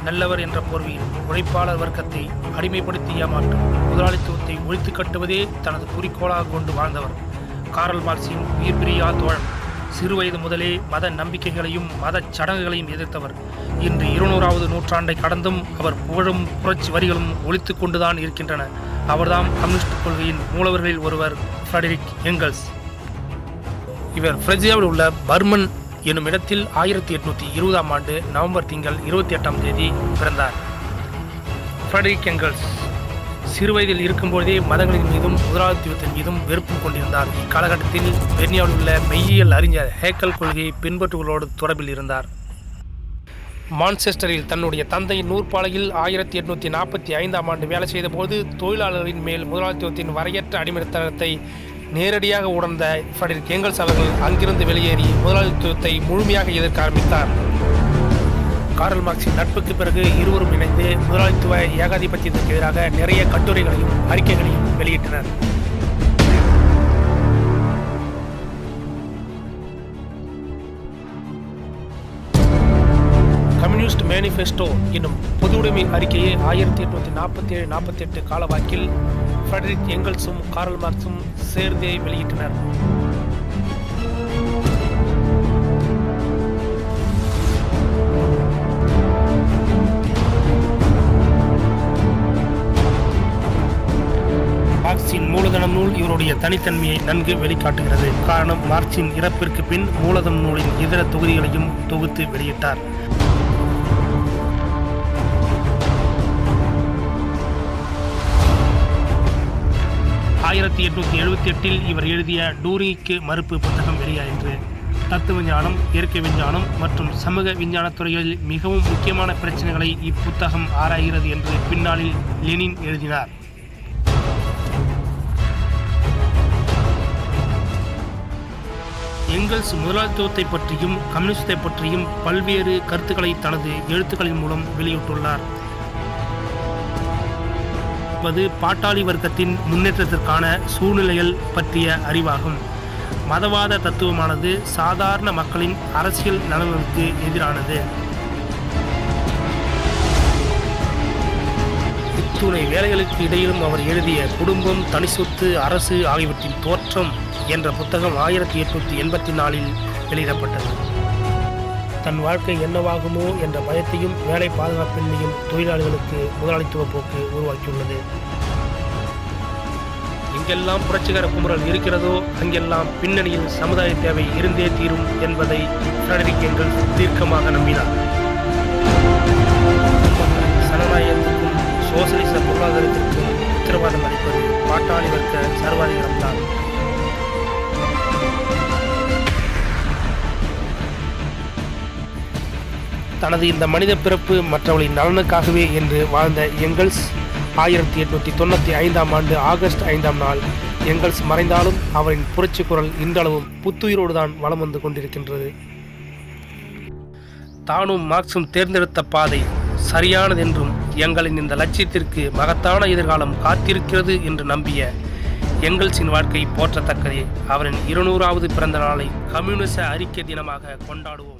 நல்லவர் என்ற போர்வையில் உழைப்பாளர் வர்க்கத்தை அடிமைப்படுத்தி ஏமாற்றும் முதலாளித்துவத்தை ஒழித்து கட்டுவதே தனது குறிக்கோளாக கொண்டு வாழ்ந்தவர் கார்ல் மார்க்சின் உயிர்பிரியா தோழன். சிறுவயது முதலே மத நம்பிக்கைகளையும் மத சடங்குகளையும் எதிர்த்தவர். இன்று 200வது நூற்றாண்டை கடந்தும் அவர் புகழும் புரட்சி வரிகளும் ஒலித்து கொண்டுதான் இருக்கின்றன. அவர்தாம் கம்யூனிஸ்ட் கொள்கையின் மூலவர்களில் ஒருவர் ஃப்ரெட்ரிக் எங்கல்ஸ். இவர் பிரஷ்யாவில் உள்ள பர்மன் என்னும் இடத்தில் 1820ஆம் ஆண்டு நவம்பர் திங்கள் 28ஆம் தேதி பிறந்தார். ஃப்ரெட்ரிக் எங்கல்ஸ் சிறுவயதில் இருக்கும்போதே மதங்களின் மீதும் முதலாளித்துவத்தின் மீதும் வெறுப்பு கொண்டிருந்தார். இக்காலகட்டத்தில் பெர்னியாவில் உள்ள மெய்யியல் அறிஞர் ஹேக்கல் கொள்கையை பின்பற்றுவதோடு தொடர்பில் இருந்தார். மான்செஸ்டரில் தன்னுடைய தந்தையின் நூற்பாலையில் 1845ஆம் ஆண்டு வேலை செய்தபோது தொழிலாளர்களின் மேல் முதலாளித்துவத்தின் வரையற்ற அடிமைத்தனத்தை நேரடியாக உணர்ந்த ஃப்ரெட்ரிக் எங்கல்ஸ் அவர்கள் அங்கிருந்து வெளியேறி முதலாளித்துவத்தை முழுமையாக எதிர்க்க ஆரம்பித்தார். கார்ல் மார்க்சின் நட்புக்கு பிறகு இருவரும் இணைந்து முதலாளித்துவ ஏகாதிபத்தியத்திற்கு எதிராக நிறைய கட்டுரைகளையும் அறிக்கைகளையும் வெளியிட்டனர். கம்யூனிஸ்ட் மேனிஃபெஸ்டோ என்னும் பொதுவுடைமை அறிக்கையை 1847-48 காலவாக்கில் ஃப்ரெட்ரிக் எங்கல்ஸும் கார்ல் மார்க்ஸும் சேர்ந்தே வெளியிட்டனர். மார்க்சின் மூலதனம் நூல் இவருடைய தனித்தன்மையை நன்கு வெளிக்காட்டுகிறது. காரணம், மார்க்சின் இறப்பிற்கு பின் மூலதனம் நூலின் இதர தொகுதிகளையும் தொகுத்து வெளியிட்டார். ஆயிரத்தி 1878 இவர் எழுதிய டூரிங்க்கு மறுப்பு புத்தகம் வெளியாயிற்று. தத்துவ விஞ்ஞானம், இயற்கை விஞ்ஞானம் மற்றும் சமூக விஞ்ஞான துறைகளில் மிகவும் முக்கியமான பிரச்சனைகளை இப்புத்தகம் ஆராய்கிறது என்று பின்னாளில் லெனின் எழுதினார். எங்கல்ஸ் முதலாளித்துவத்தை பற்றியும் கம்யூனிஸ்டை பற்றியும் பல்வேறு கருத்துக்களை தனது எழுத்துக்களின் மூலம் வெளியிட்டுள்ளார். பாட்டாளி வர்க்கத்தின் முன்னேற்றத்திற்கான சூழ்நிலைகள் பற்றிய அறிவாகும். மதவாத தத்துவமானது சாதாரண மக்களின் அரசியல் நலன்களுக்கு எதிரானது. இத்துணை வேலைகளுக்கு இடையிலும் அவர் எழுதிய குடும்பம், தனி சொத்து, அரசு ஆகியவற்றின் தோற்றம் என்ற புத்தகம் 1884 வெளியிடப்பட்டது. தன் வாழ்க்கை என்னவாகுமோ என்ற பயத்தையும் வேலை பாதுகாப்பின்மையும் தொழிலாளிகளுக்கு முதலாளித்துவ போக்கு உருவாக்கியுள்ளது. எங்கெல்லாம் புரட்சிகர குமுறல் இருக்கிறதோ அங்கெல்லாம் பின்னணியில் சமுதாய தேவை இருந்தே தீரும் என்பதை ஃப்ரெட்ரிக் எங்கல்ஸ் தீர்க்கமாக நம்பினார். சனநாயகத்திற்கும் சோசலிச பொருளாதாரத்திற்கும் உத்தரவாதம் அளிப்பது பாட்டாளி வர்க்க சர்வாதிகாரம்தான். தனது இந்த மனித பிறப்பு மற்றவர்களின் நலனுக்காகவே என்று வாழ்ந்த எங்கல்ஸ் 1895ஆம் ஆண்டு ஆகஸ்ட் 5ஆம் நாள் எங்கல்ஸ் மறைந்தாலும் அவரின் புரட்சி குரல் இன்றளவும் புத்துயிரோடு தான் வலம் வந்து கொண்டிருக்கின்றது. தானும் மார்க்சும் தேர்ந்தெடுத்த பாதை சரியானதென்றும் எங்களின் இந்த லட்சியத்திற்கு மகத்தான எதிர்காலம் காத்திருக்கிறது என்று நம்பிய எங்கல்ஸின் வாழ்க்கை போற்றத்தக்கதே. அவரின் 200வது பிறந்த நாளை கம்யூனிச அறிக்கை தினமாக கொண்டாடுவோம்.